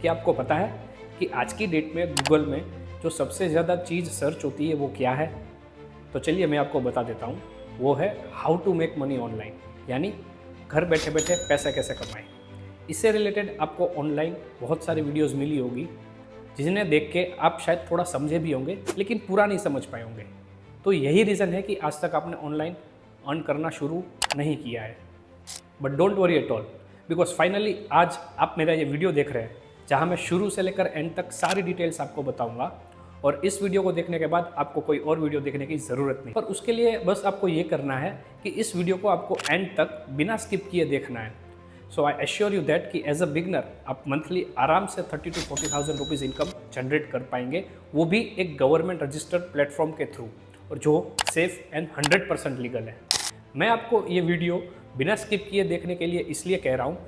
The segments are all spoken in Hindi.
क्या आपको पता है कि आज की डेट में गूगल में जो सबसे ज़्यादा चीज़ सर्च होती है वो क्या है? तो चलिए मैं आपको बता देता हूँ। वो है how to make money online, यानी घर बैठे बैठे पैसा कैसे कमाएं। इससे रिलेटेड आपको ऑनलाइन बहुत सारी वीडियोस मिली होगी, जिन्हें देख के आप शायद थोड़ा समझे भी होंगे लेकिन पूरा नहीं समझ पाए होंगे। तो यही रीज़न है कि आज तक आपने ऑनलाइन अर्न करना शुरू नहीं किया है। But don't worry at all, because finally आज आप मेरा ये वीडियो देख रहे हैं, जहाँ मैं शुरू से लेकर एंड तक सारी डिटेल्स आपको बताऊंगा। और इस वीडियो को देखने के बाद आपको कोई और वीडियो देखने की ज़रूरत नहीं, पर उसके लिए बस आपको ये करना है कि इस वीडियो को आपको एंड तक बिना स्किप किए देखना है। सो आई एश्योर यू दैट कि एज अ बिगनर आप मंथली आराम से 30 to 40,000 रुपीज़ इनकम जनरेट कर पाएंगे, वो भी एक गवर्नमेंट रजिस्टर्ड प्लेटफॉर्म के थ्रू, और जो सेफ एंड 100% लीगल है। मैं आपको ये वीडियो बिना स्किप किए देखने के लिए इसलिए कह रहा हूँ,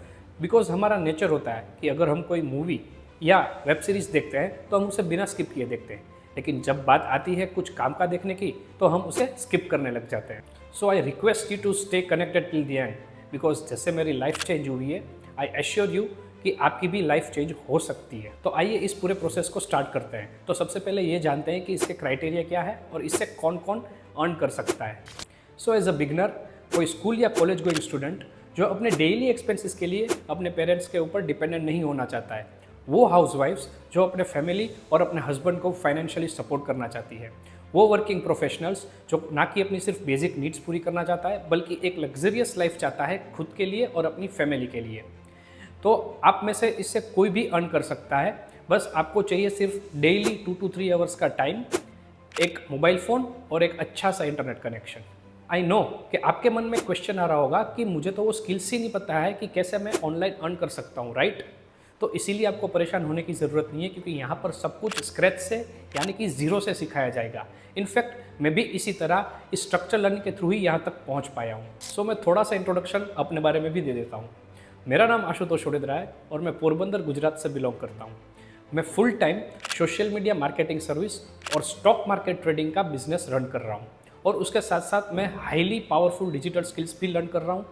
बिकॉज हमारा नेचर होता है कि अगर हम कोई मूवी या वेब सीरीज़ देखते हैं तो हम उसे बिना स्किप किए देखते हैं, लेकिन जब बात आती है कुछ काम का देखने की तो हम उसे स्किप करने लग जाते हैं। So I request you to stay connected till the end, because जैसे मेरी लाइफ चेंज हुई है, आई एश्योर यू कि आपकी भी लाइफ चेंज हो सकती है। तो आइए इस पूरे प्रोसेस को स्टार्ट करते हैं। तो सबसे पहले ये जानते हैं कि इसके क्राइटेरिया क्या है और इससे कौन कौन अर्न कर सकता है। सो एज अ बिगनर, कोई स्कूल या कॉलेज गोइंग स्टूडेंट जो अपने डेली एक्सपेंसेस के लिए अपने पेरेंट्स के ऊपर डिपेंडेंट नहीं होना चाहता है, वो हाउसवाइफ्स जो अपने फैमिली और अपने हस्बैंड को फाइनेंशियली सपोर्ट करना चाहती है, वो वर्किंग प्रोफेशनल्स जो ना कि अपनी सिर्फ बेसिक नीड्स पूरी करना चाहता है बल्कि एक लग्जरियस लाइफ चाहता है खुद के लिए और अपनी फैमिली के लिए। तो आप में से इससे कोई भी अर्न कर सकता है। बस आपको चाहिए सिर्फ डेली 2 to 3 आवर्स का टाइम, एक मोबाइल फ़ोन और एक अच्छा सा इंटरनेट कनेक्शन। आई नो कि आपके मन में क्वेश्चन आ रहा होगा कि मुझे तो वो स्किल्स ही नहीं पता है कि कैसे मैं ऑनलाइन अर्न कर सकता हूँ, राइट? तो इसीलिए आपको परेशान होने की ज़रूरत नहीं है, क्योंकि यहाँ पर सब कुछ स्क्रैच से यानी कि ज़ीरो से सिखाया जाएगा। इनफैक्ट मैं भी इसी तरह इस स्ट्रक्चर लर्निंग के थ्रू ही यहाँ तक पहुँच पाया हूँ। सो मैं थोड़ा सा इंट्रोडक्शन अपने बारे में भी दे देता हूँ। मेरा नाम आशुतोष ओडेदरा है और मैं पोरबंदर गुजरात से बिलोंग करता हूँ। मैं full time social media marketing service और स्टॉक मार्केट ट्रेडिंग का बिजनेस रन कर रहा हूँ, और उसके साथ साथ मैं हाईली पावरफुल डिजिटल स्किल्स भी लर्न कर रहा हूँ,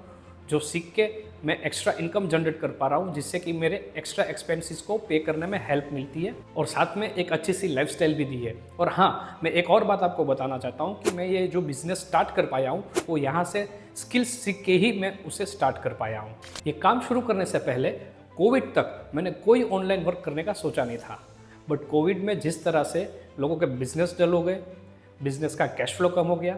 जो सीख के मैं एक्स्ट्रा इनकम जनरेट कर पा रहा हूँ, जिससे कि मेरे एक्स्ट्रा एक्सपेंसेस को पे करने में हेल्प मिलती है, और साथ में एक अच्छी सी लाइफस्टाइल भी दी है। और हाँ, मैं एक और बात आपको बताना चाहता हूँ कि मैं ये जो बिज़नेस स्टार्ट कर पाया हूँ वो यहाँ से स्किल्स सीख के ही मैं उसे स्टार्ट कर पाया हूँ। ये काम शुरू करने से पहले कोविड तक मैंने कोई ऑनलाइन वर्क करने का सोचा नहीं था, बट कोविड में जिस तरह से लोगों के बिजनेस डल हो गए, बिजनेस का कैश फ्लो कम हो गया,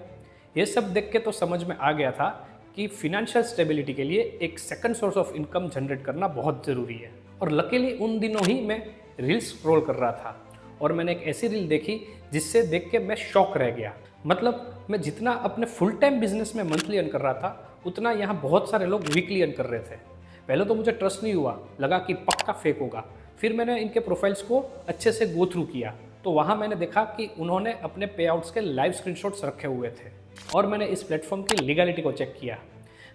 ये सब देख के तो समझ में आ गया था कि फिनेंशियल स्टेबिलिटी के लिए एक second source of income generate करना बहुत ज़रूरी है। और लकीली उन दिनों ही मैं रील्स स्क्रॉल कर रहा था और मैंने एक ऐसी रील देखी जिससे देख के मैं शॉक रह गया। मतलब मैं जितना अपने फुल टाइम बिजनेस में मंथली अर्न कर रहा था, उतना यहाँ बहुत सारे लोग वीकली अर्न कर रहे थे। पहले तो मुझे ट्रस्ट नहीं हुआ, लगा कि पक्का फेक होगा। फिर मैंने इनके प्रोफाइल्स को अच्छे से गो थ्रू किया, तो वहाँ मैंने देखा कि उन्होंने अपने पे आउट्स के लाइव स्क्रीनशॉट्स रखे हुए थे, और मैंने इस प्लेटफॉर्म की लीगलिटी को चेक किया।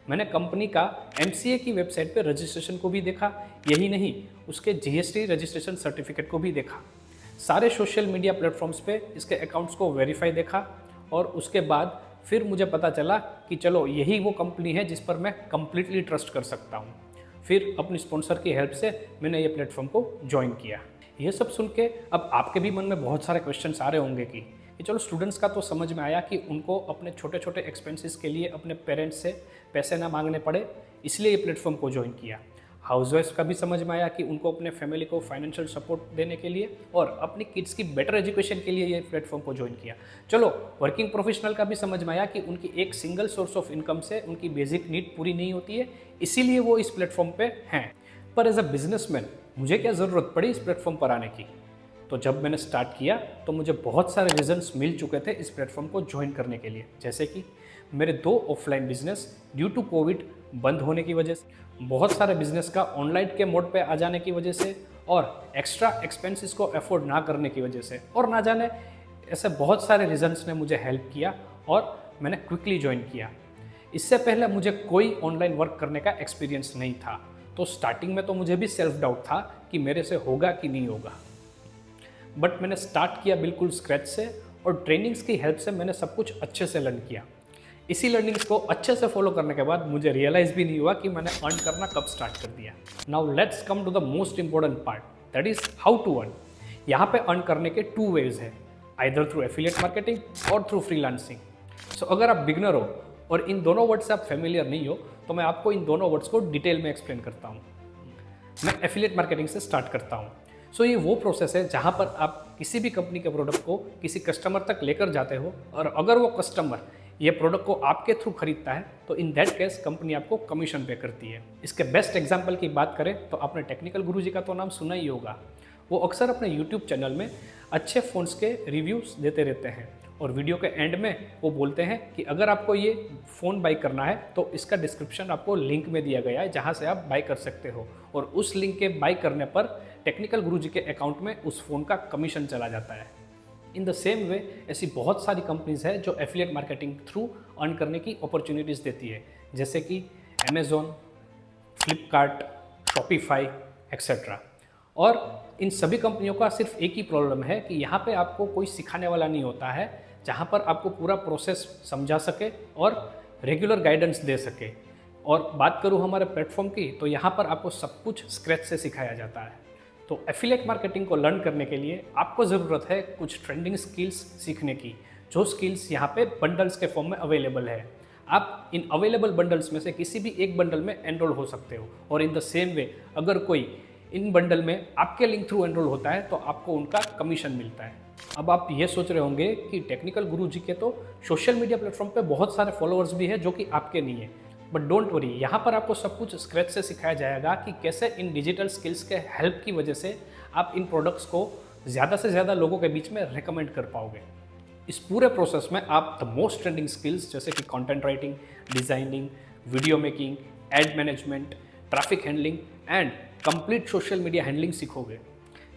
मैंने कंपनी का MCA की वेबसाइट पे रजिस्ट्रेशन को भी देखा, यही नहीं उसके GST रजिस्ट्रेशन सर्टिफिकेट को भी देखा। सारे सोशल मीडिया प्लेटफॉर्म्स पे इसके अकाउंट्स को वेरीफाई देखा, और उसके बाद फिर मुझे पता चला कि चलो यही वो कंपनी है जिस पर मैं कंप्लीटली ट्रस्ट कर सकता हूँ। फिर अपनी स्पॉन्सर की हेल्प से मैंने ये प्लेटफॉर्म को ज्वाइन किया। ये सब सुन के अब आपके भी मन में बहुत सारे क्वेश्चंस आ रहे होंगे कि चलो स्टूडेंट्स का तो समझ में आया कि उनको अपने छोटे छोटे एक्सपेंसेस के लिए अपने पेरेंट्स से पैसे ना मांगने पड़े, इसलिए ये प्लेटफॉर्म को ज्वाइन किया। हाउसवाइफ्स का भी समझ में आया कि उनको अपने फैमिली को फाइनेंशियल सपोर्ट देने के लिए और अपनी किड्स की बेटर एजुकेशन के लिए ये प्लेटफॉर्म को ज्वाइन किया। चलो वर्किंग प्रोफेशनल का भी समझ में आया कि उनकी एक सिंगल सोर्स ऑफ इनकम से उनकी बेसिक नीड पूरी नहीं होती है, इसीलिए वो इस प्लेटफॉर्म पे हैं। पर एज अ बिजनेसमैन मुझे क्या ज़रूरत पड़ी इस प्लेटफॉर्म पर आने की? तो जब मैंने स्टार्ट किया तो मुझे बहुत सारे रीजंस मिल चुके थे इस प्लेटफॉर्म को ज्वाइन करने के लिए, जैसे कि मेरे 2 offline business due to COVID बंद होने की वजह से, बहुत सारे बिजनेस का ऑनलाइन के मोड पे आ जाने की वजह से, और एक्स्ट्रा एक्सपेंसेस को अफोर्ड ना करने की वजह से, और ना जाने ऐसे बहुत सारे रीजंस ने मुझे हेल्प किया और मैंने क्विकली ज्वाइन किया। इससे पहले मुझे कोई ऑनलाइन वर्क करने का एक्सपीरियंस नहीं था, तो स्टार्टिंग में तो मुझे भी सेल्फ डाउट था कि मेरे से होगा कि नहीं होगा। बट मैंने स्टार्ट किया बिल्कुल स्क्रैच से, और ट्रेनिंग्स की हेल्प से मैंने सब कुछ अच्छे से लर्न किया। इसी लर्निंग्स को अच्छे से फॉलो करने के बाद मुझे रियलाइज़ भी नहीं हुआ कि मैंने अर्न करना कब स्टार्ट कर दिया। Now let's come to the most important part, that is how to earn. यहाँ पे अर्न करने के 2 वेज है, आइदर थ्रू एफिलिएट मार्केटिंग और थ्रू फ्रीलांसिंग। सो अगर आप बिगनर हो और इन दोनों वर्ड से आप फेमिलियर नहीं हो तो मैं आपको इन दोनों वर्ड्स को डिटेल में एक्सप्लेन करता हूँ। मैं एफिलिएट मार्केटिंग से स्टार्ट करता हूँ। सो ये वो प्रोसेस है जहाँ पर आप किसी भी कंपनी के प्रोडक्ट को किसी कस्टमर तक लेकर जाते हो, और अगर वो कस्टमर ये प्रोडक्ट को आपके थ्रू खरीदता है तो इन दैट केस कंपनी आपको कमीशन पे करती है। इसके बेस्ट एग्जांपल की बात करें तो आपने टेक्निकल गुरुजी का तो नाम सुना ही होगा। वो अक्सर अपने यूट्यूब चैनल में अच्छे फ़ोन्स के रिव्यूज़ देते रहते हैं, और वीडियो के एंड में वो बोलते हैं कि अगर आपको ये फ़ोन बाई करना है तो इसका डिस्क्रिप्शन आपको लिंक में दिया गया है जहाँ से आप बाई कर सकते हो, और उस लिंक के बाई करने पर टेक्निकल गुरुजी के अकाउंट में उस फ़ोन का कमीशन चला जाता है। इन द सेम वे ऐसी बहुत सारी कंपनीज है जो एफिलिएट मार्केटिंग थ्रू अर्न करने की अपॉर्चुनिटीज़ देती है, जैसे कि अमेज़ॉन, फ्लिपकार्ट, शॉपिफाई एक्सेट्रा। और इन सभी कंपनियों का सिर्फ एक ही प्रॉब्लम है कि यहाँ पे आपको कोई सिखाने वाला नहीं होता है जहाँ पर आपको पूरा प्रोसेस समझा सके और रेगुलर गाइडेंस दे सके। और बात करूँ हमारे प्लेटफॉर्म की तो यहाँ पर आपको सब कुछ स्क्रैच से सिखाया जाता है। तो एफिलिएट मार्केटिंग को लर्न करने के लिए आपको ज़रूरत है कुछ ट्रेंडिंग स्किल्स सीखने की, जो स्किल्स यहाँ पे बंडल्स के फॉर्म में अवेलेबल है। आप इन अवेलेबल बंडल्स में से किसी भी एक बंडल में एनरोल हो सकते हो, और इन द सेम वे अगर कोई इन बंडल में आपके लिंक थ्रू एनरोल होता है तो आपको उनका कमीशन मिलता है। अब आप ये सोच रहे होंगे कि टेक्निकल गुरुजी के तो सोशल मीडिया प्लेटफॉर्म पे बहुत सारे फॉलोअर्स भी हैं जो कि आपके नहीं है, बट डोंट वरी, यहाँ पर आपको सब कुछ स्क्रैच से सिखाया जाएगा कि कैसे इन डिजिटल स्किल्स के हेल्प की वजह से आप इन प्रोडक्ट्स को ज़्यादा से ज़्यादा लोगों के बीच में रिकमेंड कर पाओगे। इस पूरे प्रोसेस में आप द मोस्ट ट्रेंडिंग स्किल्स जैसे कि content writing, designing, video making, ad management, traffic handling and complete social media handling सीखोगे।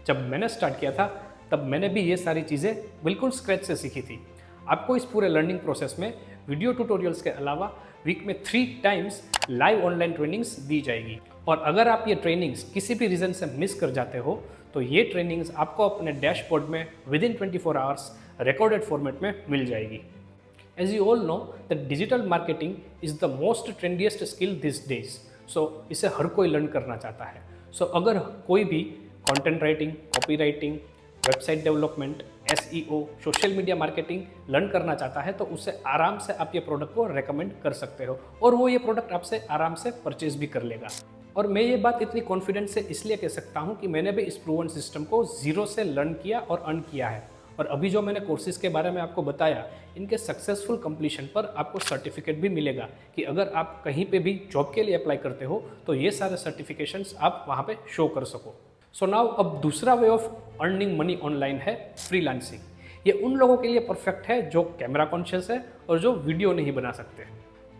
जब मैंने स्टार्ट किया था तब मैंने भी ये सारी चीज़ें बिल्कुल स्क्रैच से सीखी थी। आपको इस पूरे लर्निंग प्रोसेस में वीडियो ट्यूटोरियल्स के अलावा वीक में 3 टाइम्स लाइव ऑनलाइन ट्रेनिंग्स दी जाएगी, और अगर आप ये ट्रेनिंग्स किसी भी रीज़न से मिस कर जाते हो तो ये ट्रेनिंग्स आपको अपने डैशबोर्ड में within 24 hours recorded format में मिल जाएगी। As you all know that digital marketing is the most trendiest skill this days, so इसे हर कोई लर्न करना चाहता है। सो अगर कोई भी content writing, copy writing, website development, SEO, social media marketing learn करना चाहता है तो उससे आराम से आप ये प्रोडक्ट को रेकमेंड कर सकते हो, और वो ये प्रोडक्ट आपसे आराम से परचेज भी कर लेगा। और मैं ये बात इतनी कॉन्फिडेंस से इसलिए कह सकता हूँ कि मैंने भी इस प्रूवन सिस्टम को ज़ीरो से लर्न किया और अर्न किया है, और अभी जो मैंने कोर्सेज के बारे में आपको बताया इनके सक्सेसफुल कंप्लीशन पर आपको सर्टिफिकेट भी मिलेगा कि अगर आप कहीं पे भी जॉब के लिए अप्लाई करते हो तो ये सारे सर्टिफिकेशंस आप वहाँ पे शो कर सको। सो नाउ अब दूसरा way of earning money online है फ्रीलांसिंग। ये उन लोगों के लिए परफेक्ट है जो कैमरा कॉन्शियस है और जो वीडियो नहीं बना सकते।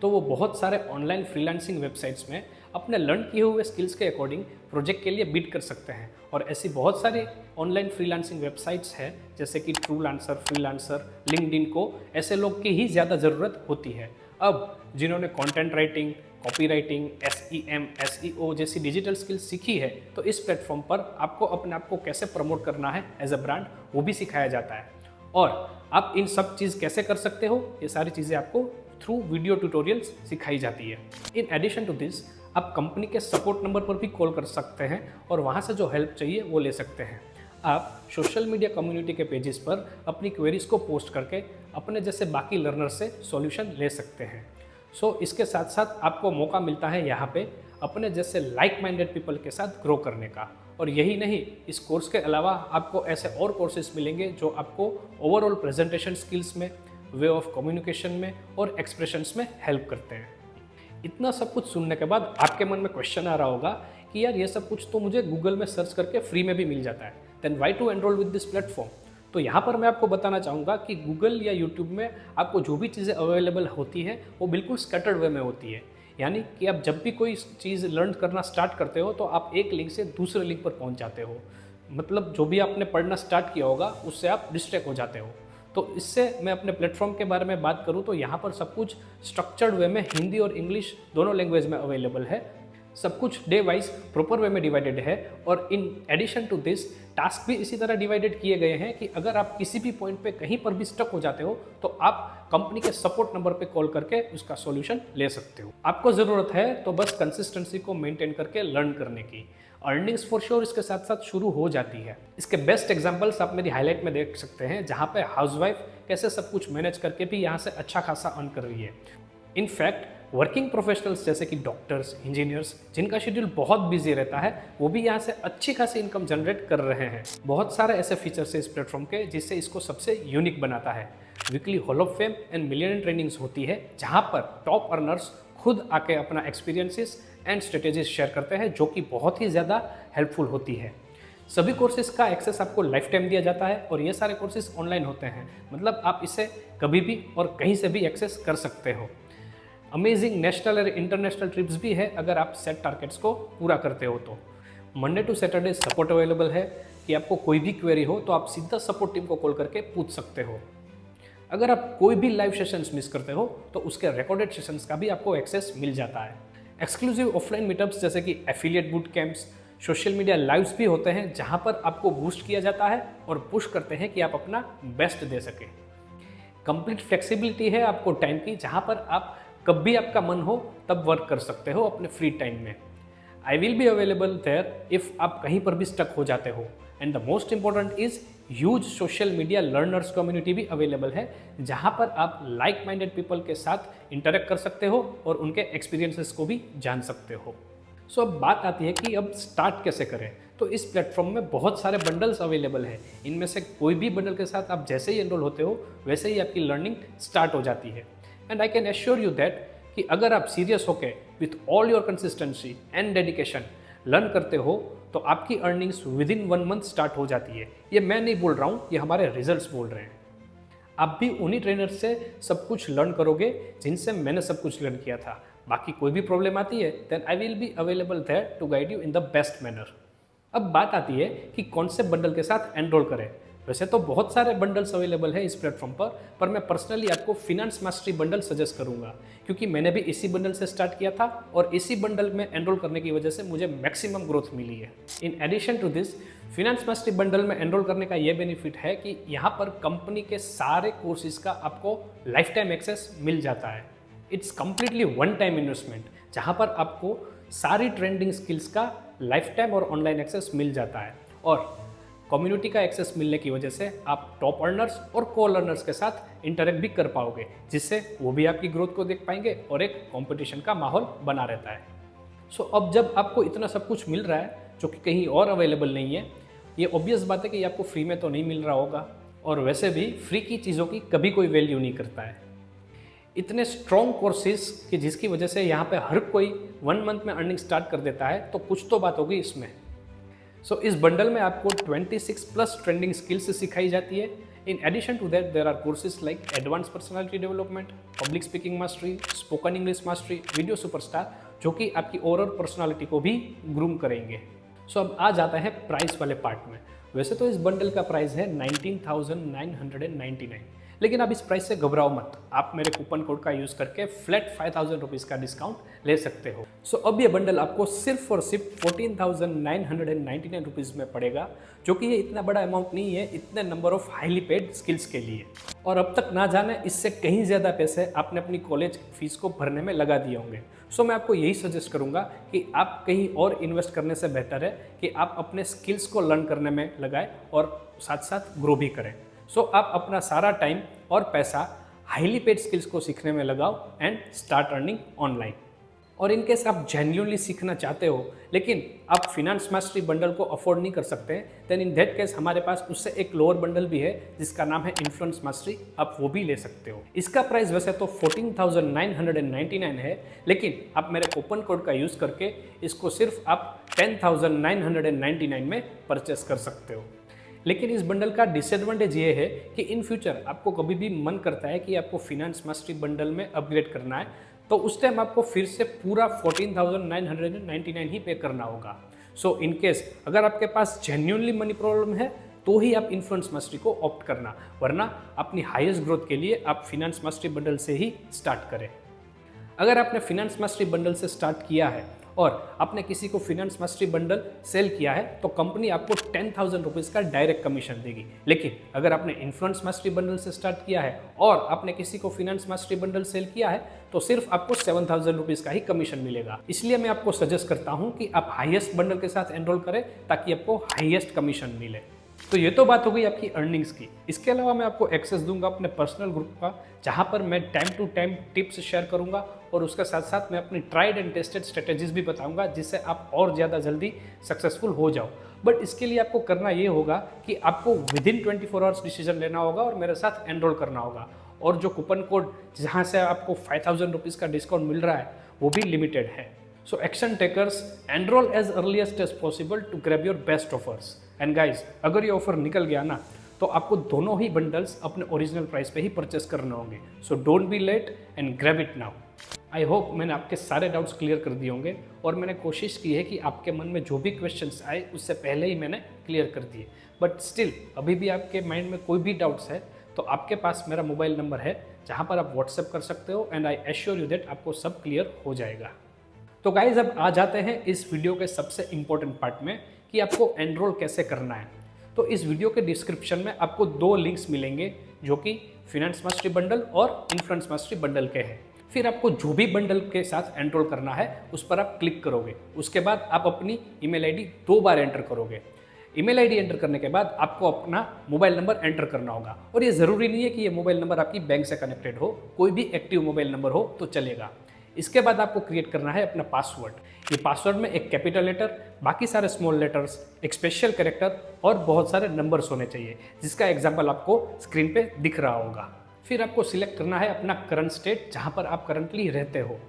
तो वो बहुत सारे ऑनलाइन फ्रीलांसिंग वेबसाइट्स में अपने लर्न किए हुए स्किल्स के अकॉर्डिंग प्रोजेक्ट के लिए बिड कर सकते हैं, और ऐसी बहुत सारी ऑनलाइन फ्रीलांसिंग वेबसाइट्स हैं जैसे कि ट्रूलांसर, फ्रीलांसर, लिंक्डइन को ऐसे लोग की ही ज़्यादा ज़रूरत होती है। अब जिन्होंने content writing, copy writing, SEM, SEO जैसी डिजिटल स्किल्स सीखी है तो इस प्लेटफॉर्म पर आपको अपने आप को कैसे प्रमोट करना है एज अ ब्रांड वो भी सिखाया जाता है, और आप इन सब चीज़ कैसे कर सकते हो ये सारी चीज़ें आपको थ्रू वीडियो ट्यूटोरियल्स सिखाई जाती है। इन एडिशन टू दिस आप कंपनी के सपोर्ट नंबर पर भी कॉल कर सकते हैं और वहाँ से जो हेल्प चाहिए वो ले सकते हैं। आप सोशल मीडिया कम्युनिटी के पेजेस पर अपनी क्वेरीज को पोस्ट करके अपने जैसे बाकी लर्नर से सॉल्यूशन ले सकते हैं। सो इसके साथ साथ आपको मौका मिलता है यहाँ पे अपने जैसे लाइक माइंडेड पीपल के साथ ग्रो करने का, और यही नहीं, इस कोर्स के अलावा आपको ऐसे और कोर्सेज मिलेंगे जो आपको ओवरऑल प्रेजेंटेशन स्किल्स में, वे ऑफ कम्युनिकेशन में और एक्सप्रेशंस में हेल्प करते हैं। इतना सब कुछ सुनने के बाद आपके मन में क्वेश्चन आ रहा होगा कि यार ये सब कुछ तो मुझे गूगल में सर्च करके फ्री में भी मिल जाता है, then why to enrol with this platform. तो यहाँ पर मैं आपको बताना चाहूँगा कि गूगल या यूट्यूब में आपको जो भी चीज़ें अवेलेबल होती है वो बिल्कुल स्कैटर्ड वे में होती है, यानी कि आप जब भी कोई चीज़ लर्न करना स्टार्ट करते हो तो आप एक लिंक से दूसरे लिंक पर पहुँच जाते हो, मतलब जो भी आपने पढ़ना स्टार्ट किया होगा उससे आप डिस्ट्रैक्ट हो जाते हो। तो इससे मैं अपने प्लेटफॉर्म के बारे में बात करूँ तो यहाँ पर सब कुछ स्ट्रक्चर्ड वे में हिंदी और इंग्लिश दोनों लैंग्वेज में अवेलेबल है। सब कुछ डे वाइज प्रॉपर वे में डिवाइडेड है, और in addition to this task भी इसी तरह डिवाइडेड किए गए हैं कि अगर आप किसी भी पॉइंट पे कहीं पर भी स्टक हो जाते हो तो आप कंपनी के सपोर्ट नंबर पे कॉल करके उसका सॉल्यूशन ले सकते हो। आपको ज़रूरत है तो बस कंसिस्टेंसी को मेंटेन करके लर्न करने की, अर्निंग्स फॉर श्योर इसके साथ साथ शुरू हो जाती है। इसके बेस्ट एग्जांपल्स आप मेरी हाईलाइट में देख सकते हैं, जहाँ पे हाउसवाइफ कैसे सब कुछ मैनेज करके भी यहाँ से अच्छा खासा अर्न कर रही है। इनफैक्ट वर्किंग प्रोफेशनल्स जैसे कि डॉक्टर्स, इंजीनियर्स, जिनका शेड्यूल बहुत बिजी रहता है, वो भी यहाँ से अच्छी खासी इनकम जनरेट कर रहे हैं। बहुत सारे ऐसे फीचर्स है इस प्लेटफॉर्म के जिससे इसको सबसे यूनिक बनाता है। Weekly hall of fame and million trainings होती है, जहाँ पर टॉप अर्नर्स खुद आके अपना एक्सपीरियंसेस एंड स्ट्रेटेजीज शेयर करते हैं, जो कि बहुत ही ज़्यादा हेल्पफुल होती है। सभी कोर्सेज का एक्सेस आपको लाइफ टाइम दिया जाता है और ये सारे कोर्सेज ऑनलाइन होते हैं, मतलब आप इसे कभी भी और कहीं से भी एक्सेस कर सकते हो। अमेजिंग नेशनल और इंटरनेशनल ट्रिप्स भी है अगर आप सेट टारगेट्स को पूरा करते हो तो। Monday to Saturday support available है कि आपको कोई भी क्वेरी हो तो आप सीधा सपोर्ट टीम को कॉल करके पूछ सकते हो। अगर आप कोई भी लाइव सेशंस मिस करते हो तो उसके रिकॉर्डेड सेशंस का भी आपको एक्सेस मिल जाता है। एक्सक्लूसिव ऑफलाइन मीटअप्स जैसे कि affiliate boot camps, social media lives भी होते हैं, जहां पर आपको बूस्ट किया जाता है और पुश करते हैं कि आप अपना बेस्ट दे सके। कंप्लीट फ्लेक्सिबिलिटी है आपको टाइम की, जहां पर आप कब भी आपका मन हो तब वर्क कर सकते हो अपने फ्री टाइम में। I will be available there if आप कहीं पर भी स्टक हो जाते हो। And the most important is huge social media learners community भी अवेलेबल है, जहां पर आप लाइक माइंडेड पीपल के साथ इंटरेक्ट कर सकते हो और उनके एक्सपीरियंसेस को भी जान सकते हो। सो अब बात आती है कि अब स्टार्ट कैसे करें। तो इस प्लेटफॉर्म में बहुत सारे बंडल्स अवेलेबल है। इनमें से कोई भी बंडल के साथ आप जैसे ही एनरोल होते हो वैसे ही आपकी लर्निंग स्टार्ट हो जाती है। And I can assure you that कि अगर आप सीरियस होके with all your consistency and dedication learn करते हो तो आपकी earnings with in 1 month start हो जाती है। ये मैं नहीं बोल रहा हूँ, ये हमारे रिजल्ट्स बोल रहे हैं। आप भी उन्हीं ट्रेनर्स से सब कुछ लर्न करोगे जिनसे मैंने सब कुछ लर्न किया था। बाकी कोई भी प्रॉब्लम आती है then I will be available there to guide you in the best manner. अब बात आती है कि कौन से बंडल के साथ एनरोल करें। वैसे तो बहुत सारे बंडल्स अवेलेबल है इस प्लेटफॉर्म पर मैं पर्सनली आपको फिनेंस मास्टरी बंडल सजेस्ट करूंगा, क्योंकि मैंने भी इसी बंडल से स्टार्ट किया था और इसी बंडल में एनरोल करने की वजह से मुझे मैक्सिमम ग्रोथ मिली है। In addition to this, finance mastery bundle में एनरोल करने का ये बेनिफिट है कि यहाँ पर कंपनी के सारे कोर्सेज का आपको लाइफ टाइम एक्सेस मिल जाता है। It's completely one time investment, जहाँ पर आपको सारी ट्रेंडिंग स्किल्स का लाइफ टाइम और ऑनलाइन एक्सेस मिल जाता है। और कम्युनिटी का एक्सेस मिलने की वजह से आप टॉप अर्नर्स और को लर्नर्स के साथ इंटरेक्ट भी कर पाओगे, जिससे वो भी आपकी ग्रोथ को देख पाएंगे और एक कंपटीशन का माहौल बना रहता है। सो अब जब आपको इतना सब कुछ मिल रहा है जो कि कहीं और अवेलेबल नहीं है, ये ऑब्वियस बात है कि आपको फ्री में तो नहीं मिल रहा होगा, और वैसे भी फ्री की चीज़ों की कभी कोई वैल्यू नहीं करता है। इतने स्ट्रॉन्ग कोर्सेज कि जिसकी वजह से यहाँ पे हर कोई 1 मंथ में अर्निंग स्टार्ट कर देता है, तो कुछ तो बात होगी इसमें। सो इस बंडल में आपको 26 प्लस ट्रेंडिंग स्किल्स सिखाई जाती है। In addition to that there are courses like advance personality development, public speaking mastery, spoken English mastery, video superstar, जो कि आपकी ओवरऑल पर्सनालिटी को भी ग्रूम करेंगे। सो अब आ जाता है प्राइस वाले पार्ट में। वैसे तो इस बंडल का प्राइस है 19,999, लेकिन अब इस प्राइस से घबराओ मत। आप मेरे कूपन कोड का यूज़ करके फ्लैट 5,000 रुपीज़ का डिस्काउंट ले सकते हो। सो अब ये बंडल आपको सिर्फ और सिर्फ 14,999 रुपीज़ में पड़ेगा, जो कि ये इतना बड़ा अमाउंट नहीं है इतने number of highly paid skills के लिए। और अब तक ना जाने इससे कहीं ज़्यादा पैसे आपने अपनी कॉलेज फीस को भरने में लगा दिए होंगे। सो मैं आपको यही सजेस्ट करूँगा कि आप कहीं और इन्वेस्ट करने से बेहतर है कि आप अपने स्किल्स को लर्न करने में लगाएं और साथ साथ ग्रो भी करें। सो आप अपना सारा टाइम और पैसा हाईली पेड स्किल्स को सीखने में लगाओ एंड स्टार्ट अर्निंग ऑनलाइन। और इनकेस आप जेन्युइनली सीखना चाहते हो लेकिन आप फिनेंस मास्टरी बंडल को अफोर्ड नहीं कर सकते, देन इन दैट केस हमारे पास उससे एक लोअर बंडल भी है जिसका नाम है इन्फ्लुएंस मास्टरी। आप वो भी ले सकते हो। इसका प्राइस वैसे तो 14,999 है, लेकिन आप मेरे कूपन कोड का यूज़ करके इसको सिर्फ आप 10,999 में परचेस कर सकते हो। लेकिन इस बंडल का डिसएडवांटेज ये है कि इन फ्यूचर आपको कभी भी मन करता है कि आपको फिनेंस मास्टरी बंडल में अपग्रेड करना है, तो उस टाइम आपको फिर से पूरा 14,999 ही पे करना होगा। सो इन केस अगर आपके पास जेन्युइनली मनी प्रॉब्लम है तो ही आप इन्फ्लुएंस मास्टरी को ऑप्ट करना, वरना अपनी हाईएस्ट ग्रोथ के लिए आप फिनेंस मास्टरी बंडल से ही स्टार्ट करें। अगर आपने फिनेंस मास्टरी बंडल से स्टार्ट किया है और आपने किसी को फिनेंस मास्टरी बंडल सेल किया है तो कंपनी आपको 10,000 रुपीज़ का डायरेक्ट कमीशन देगी। लेकिन अगर आपने इन्फ्लुएंस मास्टरी बंडल से स्टार्ट किया है और आपने किसी को फिनेंस मास्टरी बंडल सेल किया है तो सिर्फ आपको 7,000 रुपीज़ का ही कमीशन मिलेगा। इसलिए मैं आपको सजेस्ट करता हूँ कि आप हाईएस्ट बंडल के साथ एनरोल करें ताकि आपको हाईएस्ट कमीशन मिले। तो ये तो बात हो गई आपकी अर्निंग्स की। इसके अलावा मैं आपको एक्सेस दूंगा अपने पर्सनल ग्रुप का, जहाँ पर मैं time to time tips share करूंगा और उसके साथ साथ मैं अपनी ट्राइड एंड टेस्टेड स्ट्रेटेजीज भी बताऊंगा जिससे आप और ज़्यादा जल्दी सक्सेसफुल हो जाओ। बट इसके लिए आपको करना ये होगा कि आपको विदिन 24 आवर्स डिसीजन लेना होगा और मेरे साथ एनरोल करना होगा। और जो कूपन कोड जहाँ से आपको 5,000 रुपीज़ का डिस्काउंट मिल रहा है वो भी लिमिटेड है। So action takers, enroll as earliest as possible to grab your best offers. And guys, अगर ये ऑफर निकल गया ना तो आपको दोनों ही बंडल्स अपने ओरिजिनल प्राइस पे ही परचेस करने होंगे। So don't be late and grab it now. I hope मैंने आपके सारे डाउट्स क्लियर कर दिए होंगे और मैंने कोशिश की है कि आपके मन में जो भी क्वेश्चंस आए उससे पहले ही मैंने क्लियर कर दिए। बट स्टिल अभी भी आपके माइंड में कोई भी डाउट्स है तो आपके पास मेरा मोबाइल नंबर है जहाँ पर आप व्हाट्सएप कर सकते हो and I assure you that आपको सब क्लियर हो जाएगा। तो गाइज अब आ जाते हैं इस वीडियो के सबसे इम्पोर्टेंट पार्ट में कि आपको एनरोल कैसे करना है। तो इस वीडियो के डिस्क्रिप्शन में आपको 2 लिंक्स मिलेंगे जो कि फिनेंस मास्टरी बंडल और इन्फ्लुएंस मास्टरी बंडल के हैं। फिर आपको जो भी बंडल के साथ एनरोल करना है उस पर आप क्लिक करोगे। उसके बाद आप अपनी ईमेल आईडी 2 बार एंटर करोगे। ईमेल आईडी एंटर करने के बाद आपको अपना मोबाइल नंबर एंटर करना होगा और ये ज़रूरी नहीं है कि ये मोबाइल नंबर आपकी बैंक से कनेक्टेड हो, कोई भी एक्टिव मोबाइल नंबर हो तो चलेगा। इसके बाद आपको क्रिएट करना है अपना पासवर्ड। ये पासवर्ड में एक कैपिटल लेटर, बाकी सारे स्मॉल लेटर्स, एक स्पेशल कैरेक्टर और बहुत सारे नंबर्स होने चाहिए जिसका एग्जाम्पल आपको स्क्रीन पे दिख रहा होगा। फिर आपको सिलेक्ट करना है अपना करंट स्टेट जहाँ पर आप करंटली रहते हो।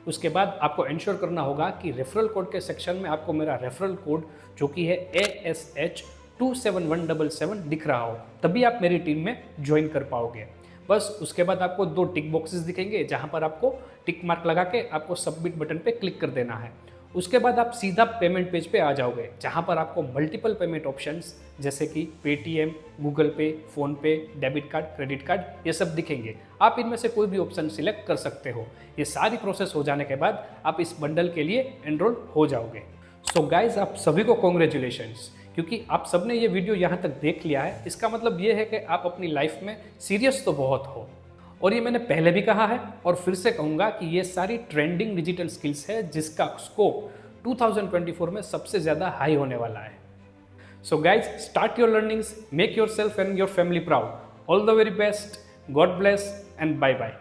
उसके बाद आपको इंश्योर करना होगा कि रेफरल कोड के सेक्शन में आपको मेरा रेफरल कोड जो कि है ASH 27177 दिख रहा हो, तभी आप मेरी टीम में ज्वाइन कर पाओगे। बस उसके बाद आपको 2 टिक बॉक्सेस दिखेंगे जहाँ पर आपको टिक मार्क लगा के आपको सबमिट बटन पे क्लिक कर देना है। उसके बाद आप सीधा पेमेंट पेज पे आ जाओगे जहाँ पर आपको मल्टीपल पेमेंट ऑप्शंस जैसे कि पेटीएम, गूगल पे, PhonePe, debit card, credit card ये सब दिखेंगे। आप इनमें से कोई भी ऑप्शन सिलेक्ट कर सकते हो। ये सारी प्रोसेस हो जाने के बाद आप इस बंडल के लिए एनरोल हो जाओगे। सो गाइज आप सभी को कॉन्ग्रेचुलेशंस, क्योंकि आप सबने ये वीडियो यहाँ तक देख लिया है। इसका मतलब ये है कि आप अपनी लाइफ में सीरियस तो बहुत हो। और ये मैंने पहले भी कहा है और फिर से कहूँगा कि ये सारी ट्रेंडिंग डिजिटल स्किल्स है जिसका स्कोप 2024 में सबसे ज़्यादा हाई होने वाला है। So guys start your learnings, make yourself and your family proud. All the very best, God bless and bye bye.